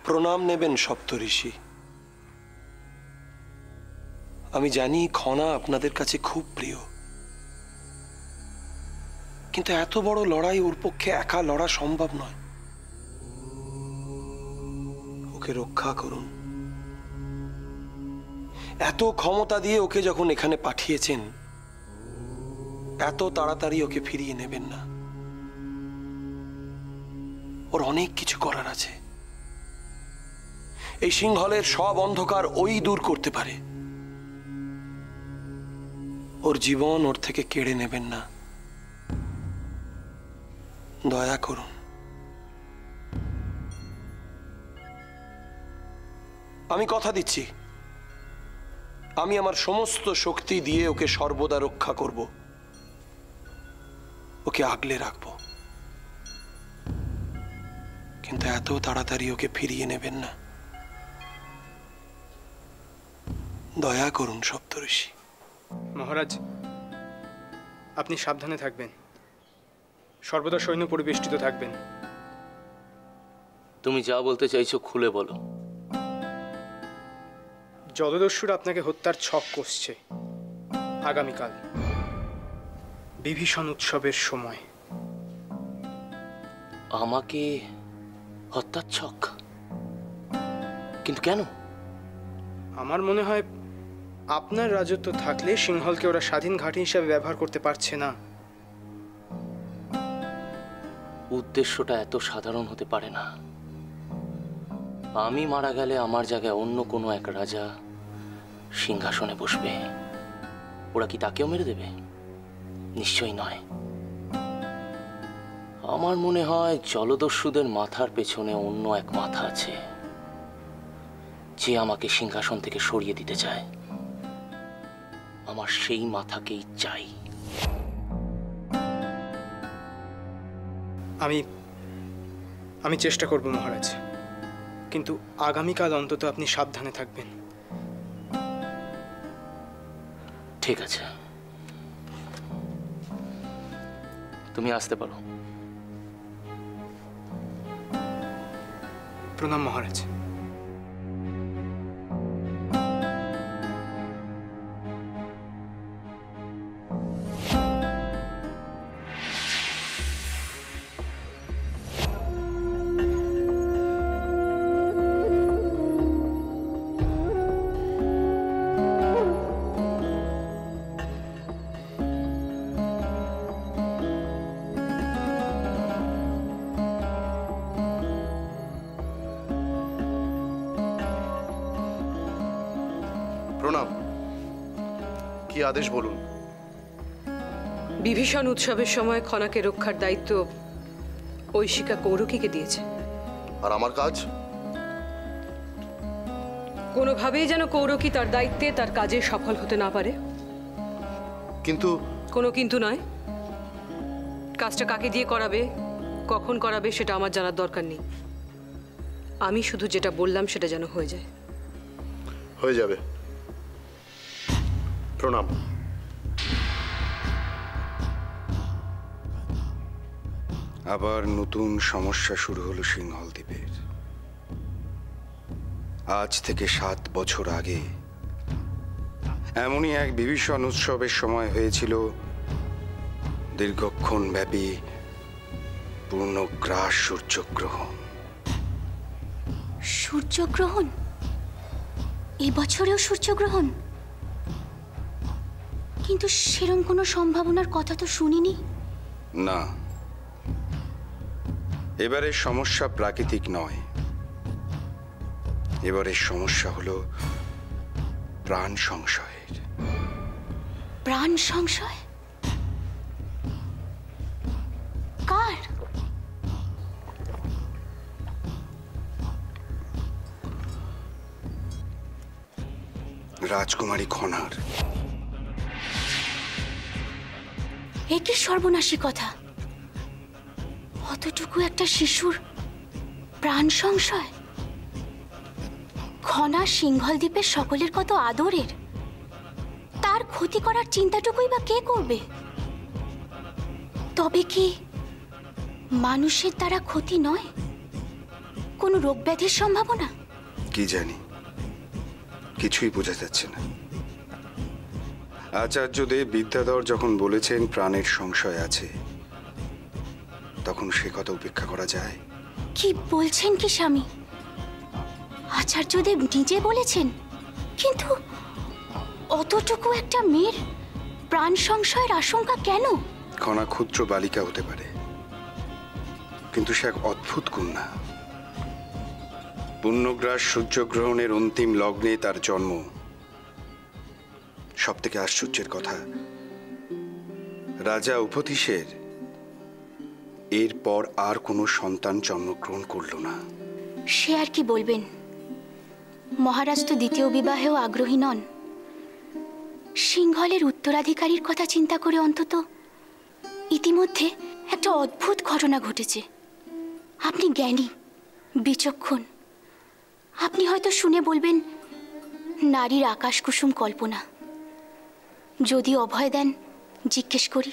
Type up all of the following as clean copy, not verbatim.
প্রণাম নেবেন সপ্তঋষি। আমি জানি খনা আপনাদের কাছে খুব প্রিয়, কিন্তু এত বড় লড়াই ওর পক্ষে একা লড়া সম্ভব নয়। ওকে রক্ষা করুন। এত ক্ষমতা দিয়ে ওকে যখন এখানে পাঠিয়েছেন, এত তাড়াতাড়ি ওকে ফিরিয়ে নেবেন না। ওর অনেক কিছু করার আছে। এই সিংহলের সব অন্ধকার ওই দূর করতে পারে। ওর জীবন ওর থেকে কেড়ে নেবেন না, দয়া করুন। আমি কথা দিচ্ছি, আমি আমার সমস্ত শক্তি দিয়ে ওকে সর্বদা রক্ষা করব, ওকে আগলে রাখব, কিন্তু এত তাড়াতাড়ি ওকে ফিরিয়ে নেবেন না, দয়া করুন সপ্তঋষি। মহারাজ, আপনি সাবধানে থাকবেন, সর্বদা সৈন্য পরিবেষ্টিত থাকবেন। তুমি যা বলতে চাইছো খুলে বলো। জলদস্যুরা আপনাকে হত্যার ছক কষছে। আগামীকাল বিভীষণ উৎসবের সময়। আমাকে হত্যার ছক? কিন্তু কেন? আমার মনে হয় আপনার রাজত্ব থাকলে সিংহলকে ওরা স্বাধীন ঘাঁটি হিসাবে ব্যবহার করতে পারছে না। উদ্দেশ্যটা এত সাধারণ হতে পারে না। আমি মারা গেলে আমার জায়গায় অন্য কোনো এক রাজা সিংহাসনে বসবে। ওরা কি তাকেও মেরে দেবে? নিশ্চয়ই নয়। আমার মনে হয় জলদস্যুদের মাথার পেছনে অন্য এক মাথা আছে, যে আমাকে সিংহাসন থেকে সরিয়ে দিতে চায়। আমার সেই মাথাকেই চাই। আমি চেষ্টা করব মহারাজ, কিন্তু আগামীকাল অন্তত আপনি সাবধানে থাকবেন। ঠিক আছে, তুমি আসতে পারো। প্রণাম মহারাজ। প্রণাম। কি আদেশ বলুন। বিভীষণ উৎসবের সময় খনাকে রক্ষার দায়িত্ব ঐশিকা কৌরকীকে দিয়েছে। আর আমার কাজ? কোনোভাবেই যেন কৌরকী তার দায়িত্বে তার কাজে সফল হতে না পারে। কিন্তু কোনো কিন্তু নয়। কাজটা কাকে দিয়ে করাবে, কখন করাবে সেটা আমার জানার দরকার নেই। আমি শুধু যেটা বললাম সেটা যেন হয়ে যায়। হয়ে যাবে। প্রণাম। আবার নতুন সমস্যা শুরু হলো সিংহল দ্বীপের। আজ থেকে 7 বছর আগে এমনই এক বিভীষণ উৎসবের সময় হয়েছিল দীর্ঘক্ষণ ব্যাপী পূর্ণগ্রাস সূর্যগ্রহণ। সূর্যগ্রহণ? এবছরেও সূর্যগ্রহণ? কিন্তু সেরকম কোনো সম্ভাবনার কথা তো শুনিনি। না, এবারের সমস্যা প্রাকৃতিক নয়। এবারের সমস্যা হলো প্রাণ সংশয়ের। প্রাণ সংশয়? কার? রাজকুমারী খনার। এ কি সর্বনাশী কথা! অতটুকু একটা শিশুর প্রাণ সংশয়! খনা সিংহল দ্বীপের সকলের কত আদরের, তার ক্ষতি করার চিন্তাটুকুই বা কে করবে? তবে কি মানুষের দ্বারা ক্ষতি নয়? কোনো রোগ ব্যাধির সম্ভাবনা? কি জানি, কিছুই বোঝা যাচ্ছে না। আচার্যদেব বিদ্যাধর যখন বলেছেন প্রাণের সংশয় আছে, তখন সে কথা উপেক্ষা করা যায়? কি বলছেন কি স্বামী? আচার্যদেব নিজে বলেছেন? কিন্তু অতটুকু একটা মেয়ের প্রাণ সংশয়ের আশঙ্কা কেন? ক্ষণা ক্ষুদ্র বালিকা হতে পারে, কিন্তু সে এক অদ্ভুত কন্যা। পুণ্যগ্রাস সূর্যগ্রহণের অন্তিম লগ্নে তার জন্ম। সব থেকে আশ্চর্যের কথা, রাজা উপতিশের এরপর আর কোনো সন্তান জন্মগ্রহণ করল না। সে আর কি বলবেন, মহারাজ তো দ্বিতীয় বিবাহেও আগ্রহী নন। সিংহলের উত্তরাধিকারীর কথা চিন্তা করে অন্তত ইতিমধ্যে একটা অদ্ভুত ঘটনা ঘটেছে। আপনি জ্ঞানী, বিচক্ষণ, আপনি হয়তো শুনে বলবেন নারীর আকাশ কুসুম কল্পনা। যদি অভয় দেন জিজ্ঞেস করি।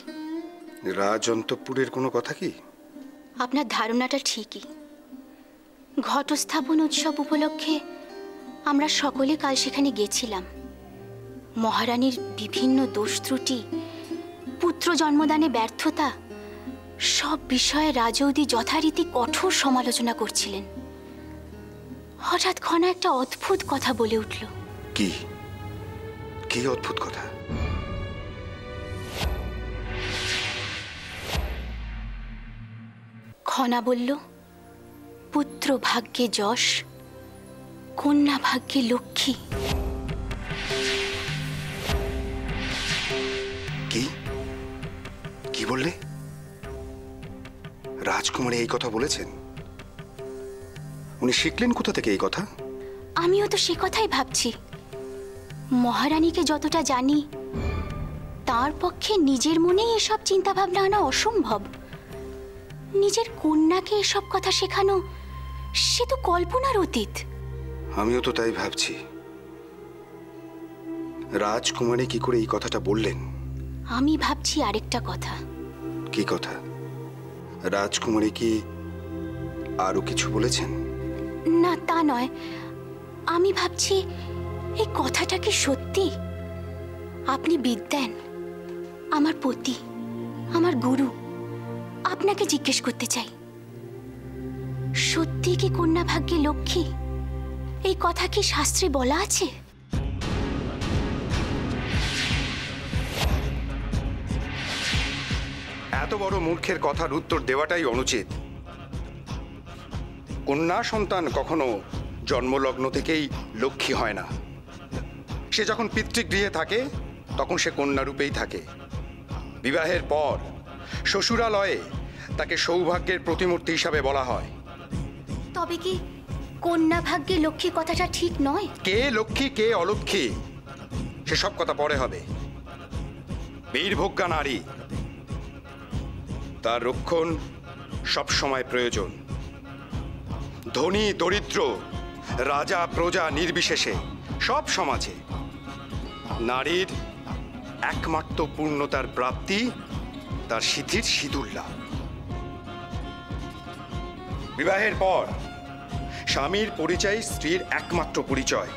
রাজ অন্তঃপুরের কোনো কথা কি? আপনার ধারণাটা ঠিকই। ঘটস্থাপন উৎসব উপলক্ষে আমরা সকলে কাল সেখানে গেছিলাম। মহারানীর বিভিন্ন দোষ ত্রুটি, পুত্র জন্মদানে ব্যর্থতা, সব বিষয়ে রাজৌদি যথারীতি কঠোর সমালোচনা করছিলেন। হঠাৎ ক্ষণা একটা অদ্ভুত কথা বলে উঠল। কি কি অদ্ভুত কথা? ক্ষণা বলল, পুত্র ভাগ্যে যশ, কন্যা ভাগ্যে লক্ষ্মী। কি কি বললে? রাজকুমারী এই কথা বলেছেন? উনি শিখলেন কোথা থেকে এই কথা? আমিও তো সে কথাই ভাবছি। মহারানীকে যতটা জানি, তার পক্ষে নিজের মনেই এসব চিন্তা ভাবনা আনা অসম্ভব। নিজের কন্যাকে এসব কথা শেখানো, সে তো কল্পনার অতীত। আমিও তো তাই ভাবছি। রাজকুমারী কি করে এই কথাটা বললেন? আমি ভাবছি আরেকটা কথা। কি কথা? রাজকুমারী কি আরো কিছু বলেছেন? না, তা নয়। আমি ভাবছি এই কথাটা কি সত্যি? আপনি বিদ্যান, আমার পতি, আমার গুরু। আপনাকে জিজ্ঞেস করতে চাই, সত্যি কি কন্যা ভাগ্যে লক্ষ্মী? এই কথা কি শাস্ত্রে বলা আছে? এত বড় মূর্খের কথার উত্তর দেওয়াটাই অনুচিত। কন্যা সন্তান কখনো জন্মলগ্ন থেকেই লক্ষ্মী হয় না। সে যখন পিতৃগৃহে থাকে তখন সে কন্যা রূপেই থাকে। বিবাহের পর শ্বশুরালয়ে তাকে সৌভাগ্যের প্রতিমূর্তি হিসাবে বলা হয়। তবে কি কন্যা ভাগ্যে লক্ষ্মী কথাটা ঠিক নয়? কে লক্ষ্মী কে অলক্ষ্মী সেসব কথা পরে হবে। বীরভোগ্যা নারী, তার রক্ষণ সব সময় প্রয়োজন। ধনী দরিদ্র, রাজা প্রজা নির্বিশেষে সব সমাজে নারীর একমাত্র পূর্ণতার প্রাপ্তি তার সিদ্ধির সিঁদুর লাভ। বিবাহের পর স্বামীর পরিচয় স্ত্রীর একমাত্র পরিচয়।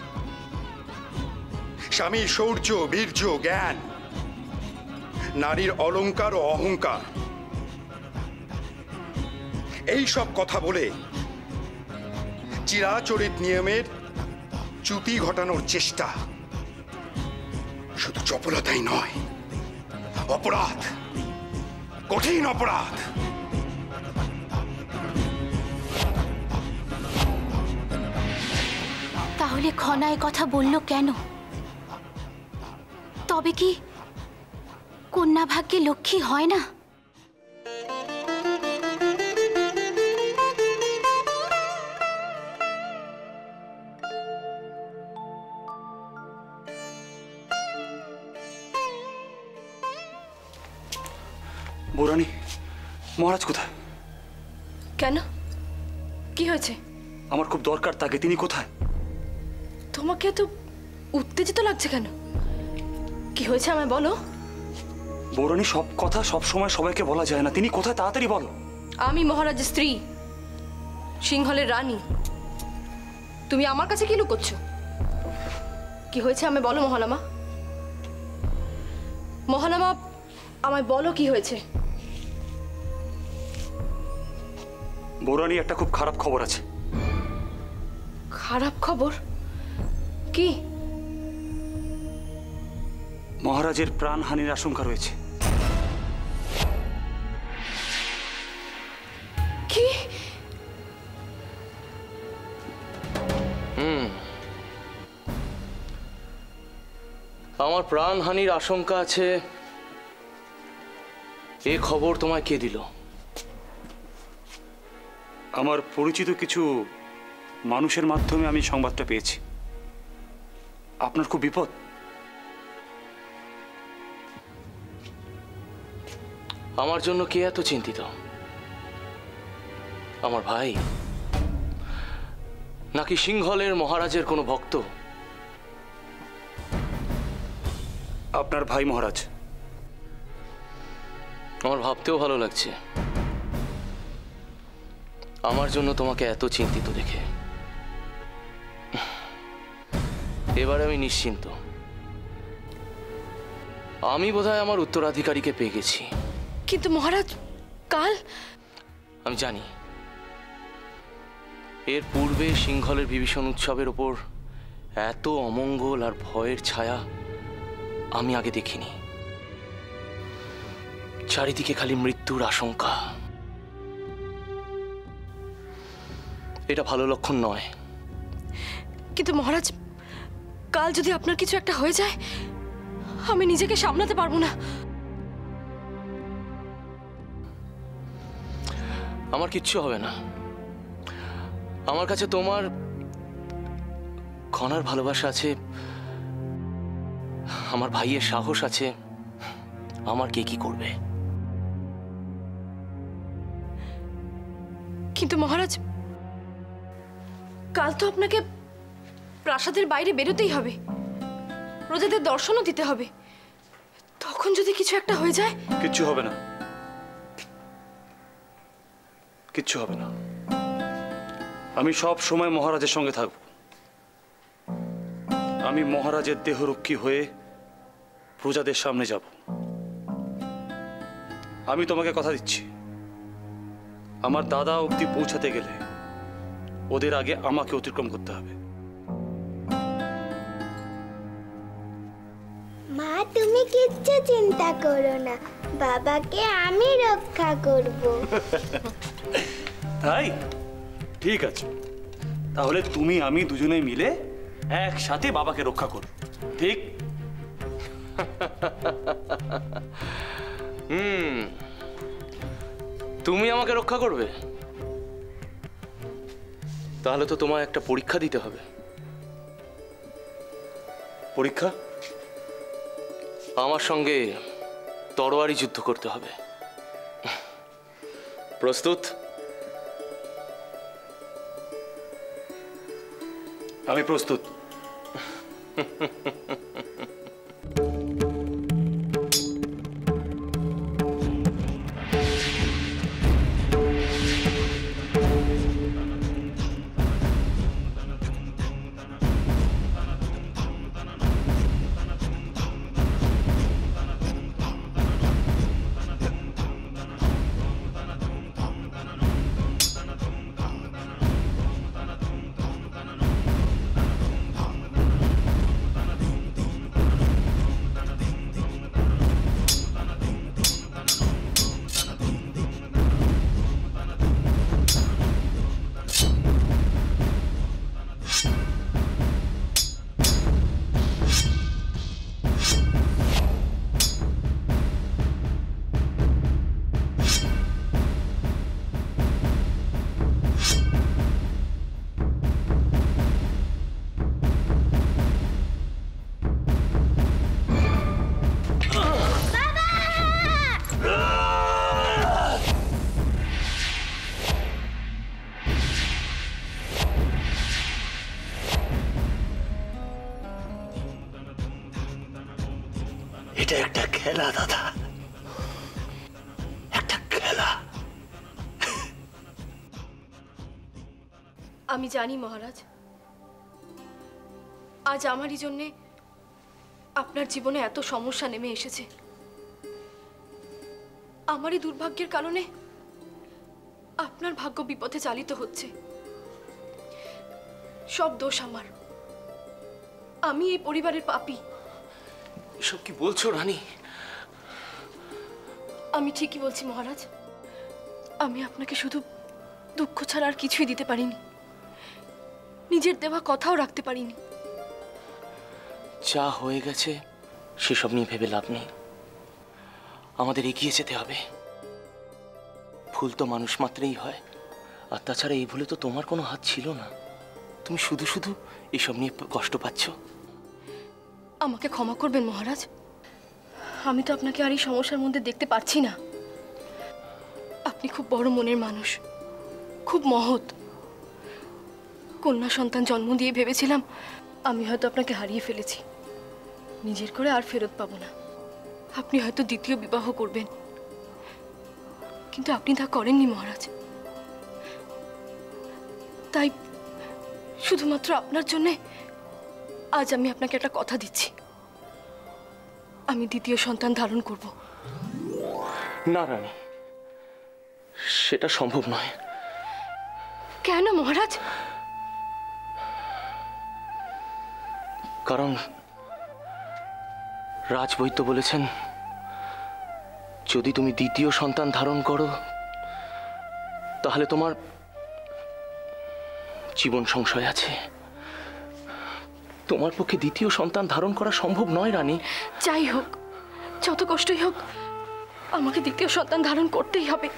স্বামীর শৌর্য, বীর্য, জ্ঞান নারীর অলংকার ও অহংকার। এই সব কথা বলে চিরাচরিত নিয়মের চ্যুতি ঘটানোর চেষ্টা শুধু চপলতাই নয়, অপরাধ, কঠিন অপরাধ। তাহলে ক্ষণায় কথা বলল কেন? তবে কি কন্যা ভাগ্যে লক্ষ্মী হয় না? বৌরানী, মহারাজ কোথায়? কেন, কি হয়েছে? আমার খুব দরকার তাকে। তিনি কোথায়? তোমাকে এত উত্তেজিত লাগছে কেন? কি হয়েছে আমায় বলো। বৌরানী, সব কথা সব সময় সবাইকে বলা যায় না। তিনি কোথায়, তাড়াতাড়ি বলো। আমি মহারাজের স্ত্রী, সিংহলের রানী, তুমি আমার কাছে কি লুকোচ্ছ? কি হয়েছে আমি বলো মহানামা। মহানামা, আমায় বলো কি হয়েছে। বৌরানী, একটা খুব খারাপ খবর আছে। খারাপ খবর? কি? মহারাজের প্রাণহানির আশঙ্কা রয়েছে। কি? আমার প্রাণহানির আশঙ্কা আছে, এ খবর তোমায় কে দিল? আমার পরিচিত কিছু মানুষের মাধ্যমে আমি সংবাদটা পেয়েছি। আপনার খুব বিপদ। আমার জন্য কে এত চিন্তিত? আমার ভাই, নাকি সিংহলের মহারাজের কোনো ভক্ত? আপনার ভাই মহারাজ। আমার ভাবতেও ভালো লাগছে আমার জন্য তোমাকে এত চিন্তিত দেখে। এবারে আমি নিশ্চিন্ত। আমি বোধহয় আমার উত্তরাধিকারীকে পেয়ে গেছি। কিন্তু মহারাজ, কাল আমি জানি এর পূর্বে সিংহলের বিভীষণ উৎসবের ওপর এত অমঙ্গল আর ভয়ের ছায়া আমি আগে দেখিনি। চারিদিকে খালি মৃত্যুর আশঙ্কা। এটা ভালো লক্ষণ নয়। কিন্তু মহারাজ, কাল যদি আপনার কিছু একটা হয়ে যায়, আমি নিজেকে সামলাতে পারবো না। আমার কিচ্ছু হবে না। আমার কাছে তোমার কণার ভালোবাসা আছে, আমার ভাইয়ের সাহস আছে। আমার কে কি করবে? কিন্তু মহারাজ, কাল তো আপনাকে প্রাসাদের বাইরে বেরোতেই হবে, প্রজাদের দর্শনও দিতে হবে। তখন যদি কিছু একটা হয়ে যায়? কিচ্ছু হবে না, কিচ্ছু হবে না। আমি সব সময় মহারাজের সঙ্গে থাকব। আমি মহারাজের দেহরক্ষী হয়ে প্রজাদের সামনে যাব। আমি তোমাকে কথা দিচ্ছি, আমার দাদা অবধি পৌঁছাতে গেলে ওদের আগে আমাকে অতিক্রম করতে হবে। মা, তুমি কিচ্ছু চিন্তা করো না, বাবাকে আমি রক্ষা করব। তাই? ঠিক আছে, তাহলে তুমি আমি দুজনে মিলে একসাথে বাবাকে রক্ষা করব, ঠিক? তুমি আমাকে রক্ষা করবে? তাহলে তো তোমায় একটা পরীক্ষা দিতে হবে। পরীক্ষা? আমার সঙ্গে তরোয়ারি যুদ্ধ করতে হবে। প্রস্তুত? আমি প্রস্তুত। এটা একটা খেলা দাদা, একটা খেলা। আমি জানি মহারাজ, আজ আমারই জন্যে আপনার জীবনে এত সমস্যা নেমে এসেছে। আমারই দুর্ভাগ্যের কারণে আপনার ভাগ্য বিপথে চালিত হচ্ছে। সব দোষ আমার, আমি এই পরিবারের পাপী। এসব কি বলছো রানী? আমি ঠিকই বলছি মহারাজ। আমি আপনাকে শুধু দুঃখ ছাড়া আর কিছুই দিতে পারিনি, নিজের দেওয়া কথাও রাখতে পারিনি। যা হয়ে গেছে সেসব নিয়ে ভেবে লাভ নেই, আমাদের এগিয়ে যেতে হবে। ভুল তো মানুষ মাত্রেই হয়, আর তাছাড়া এই ভুলে তো তোমার কোনো হাত ছিল না। তুমি শুধু শুধু এসব নিয়ে কষ্ট পাচ্ছ। আমাকে ক্ষমা করবেন মহারাজ, আমি তো আপনাকে আর এই সমস্যার মধ্যে দেখতে পাচ্ছি না। আপনি খুব বড় মনের মানুষ, খুব মহৎ। কন্যা সন্তান জন্ম দিয়ে ভেবেছিলাম আমি হয়তো আপনাকে হারিয়ে ফেলেছি, নিজের করে আর ফেরত পাবো না। আপনি হয়তো দ্বিতীয় বিবাহ করবেন, কিন্তু আপনি তা করেননি মহারাজ। তাই শুধুমাত্র আপনার জন্যে আজ আমি আপনাকে একটা কথা দিচ্ছি, আমি দ্বিতীয় সন্তান ধারণ করব। না রানী, সেটা সম্ভব নয়। কেন মহারাজ? কারণ রাজবৈদ্য বলেছেন, যদি তুমি দ্বিতীয় সন্তান ধারণ করো তাহলে তোমার জীবন সংশয় আছে। তোমার পক্ষে দ্বিতীয় সন্তান ধারণ করা সম্ভব নয় রানী। যাই হোক, যত কষ্টই হোক, আমাকে দ্বিতীয় সন্তান ধারণ করতেই হবে।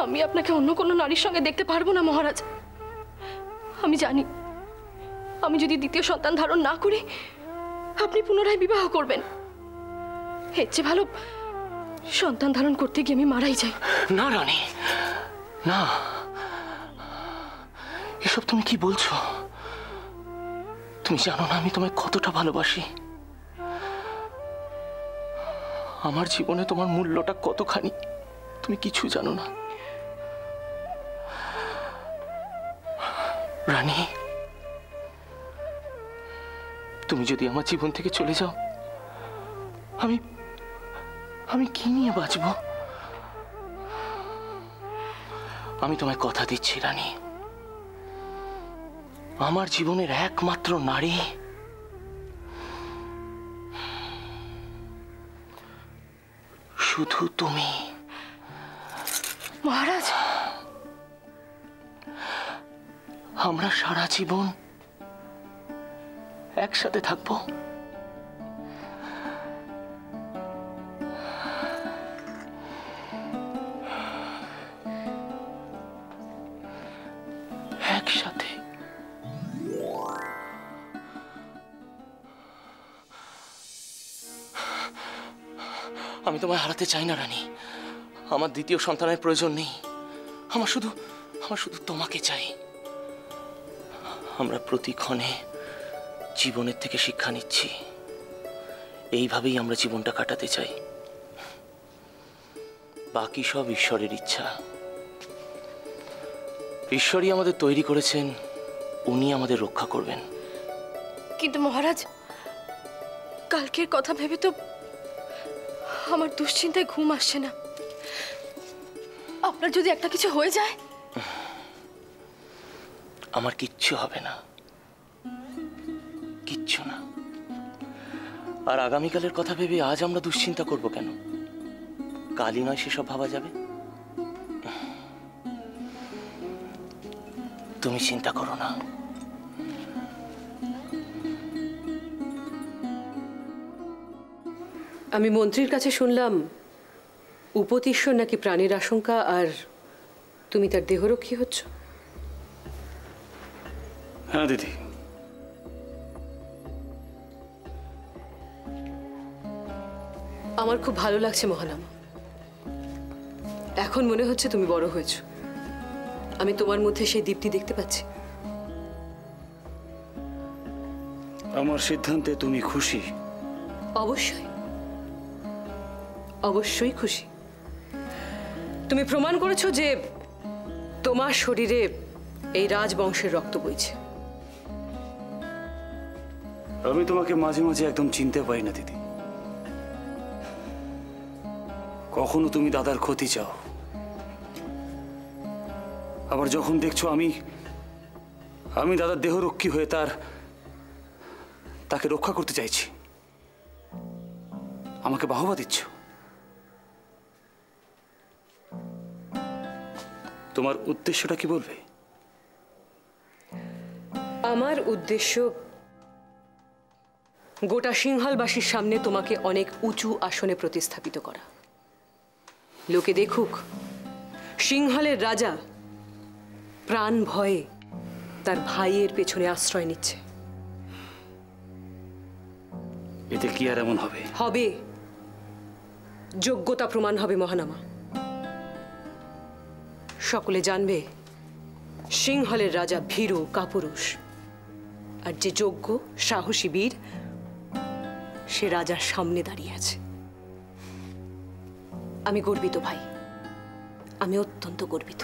আমি আপনাকে অন্য কোনো নারীর সঙ্গে দেখতে পারবো না মহারাজ। আমি জানি আমি যদি দ্বিতীয় সন্তান ধারণ না করি আপনি পুনরায় বিবাহ করবেন। এর চেয়ে ভালো সন্তান ধারণ করতে গিয়ে আমি মারাই যাই। না রানী, না, এসব তুমি কি বলছো? তুমি জানো না আমি তোমায় কতটা ভালোবাসি। আমার জীবনে তোমার মূল্যটা কতখানি তুমি কিছু জানো না রানী। তুমি যদি আমার জীবন থেকে চলে যাও আমি আমি কি নিয়ে বাঁচব? আমি তোমায় কথা দিচ্ছি রানী, আমার জীবনের একমাত্র নারী শুধু তুমি। মহারাজ, আমরা সারা জীবন একসাথে থাকবো। একসাথে। আমি তোমায় হারাতে চাই না রানী। আমার দ্বিতীয় সন্তানের প্রয়োজন নেই, আমার শুধু তোমাকে চাই। আমরা প্রতিক্ষণে জীবনের থেকে শিক্ষা নিচ্ছি, এইভাবেই আমরা জীবনটা কাটাতে চাই। বাকি সব ঈশ্বরের ইচ্ছা। ঈশ্বরই আমাদের তৈরি করেছেন, উনি আমাদের রক্ষা করবেন। কিন্তু মহারাজ, কালকের কথা ভেবে তো আমার দুশ্চিন্তায় ঘুম আসছে না। আপনার যদি একটা কিছু হয়ে যায়? আমার কিচ্ছু হবে না, কিচ্ছু না। আর আগামীকালের কথা ভেবে আজ আমরা দুশ্চিন্তা করব কেন? কালই নয় সেসব ভাবা যাবে। তুমি চিন্তা করো না। আমি মন্ত্রীর কাছে শুনলাম উপতিশ্বর নাকি প্রাণের আশঙ্কা, আর তুমি তার দেহরক্ষী হচ্ছ। হ্যাঁ দিদি, আমার খুব ভালো লাগছে মহানামা। এখন মনে হচ্ছে তুমি বড় হয়েছো। আমি তোমার মধ্যে সেই দীপ্তি দেখতে পাচ্ছি। আমার সিদ্ধান্তে তুমি খুশি? অবশ্যই, অবশ্যই খুশি। তুমি প্রমাণ করেছো যে তোমার শরীরে এই রাজবংশের রক্ত বইছে। আমি তোমাকে মাঝে মাঝে একদম চিনতে পারি না দিদি। কখনো তুমি দাদার ক্ষতি চাও, আবার যখন দেখছো আমি দাদার দেহরক্ষী হয়ে তাকে রক্ষা করতে চাইছি, আমাকে বাহবা দিচ্ছ। তোমার উদ্দেশ্যটা কি বলবে? আমার উদ্দেশ্য গোটা সিংহলবাসীর সামনে তোমাকে অনেক উঁচু আসনে প্রতিস্থাপিত করা। লোকে দেখুক সিংহলের রাজা প্রাণ ভয়ে তার ভাইয়ের পেছনে আশ্রয় নিচ্ছে। এতে কি আর এমন হবে? হবে, যোগ্যতা প্রমাণ হবে মহানামা। সকলে জানবে সিংহলের রাজা ভীরু কাপুরুষ, আর যে যোগ্য সাহসী বীর সে রাজার সামনে দাঁড়িয়ে আছে। আমি গর্বিত ভাই, আমি অত্যন্ত গর্বিত।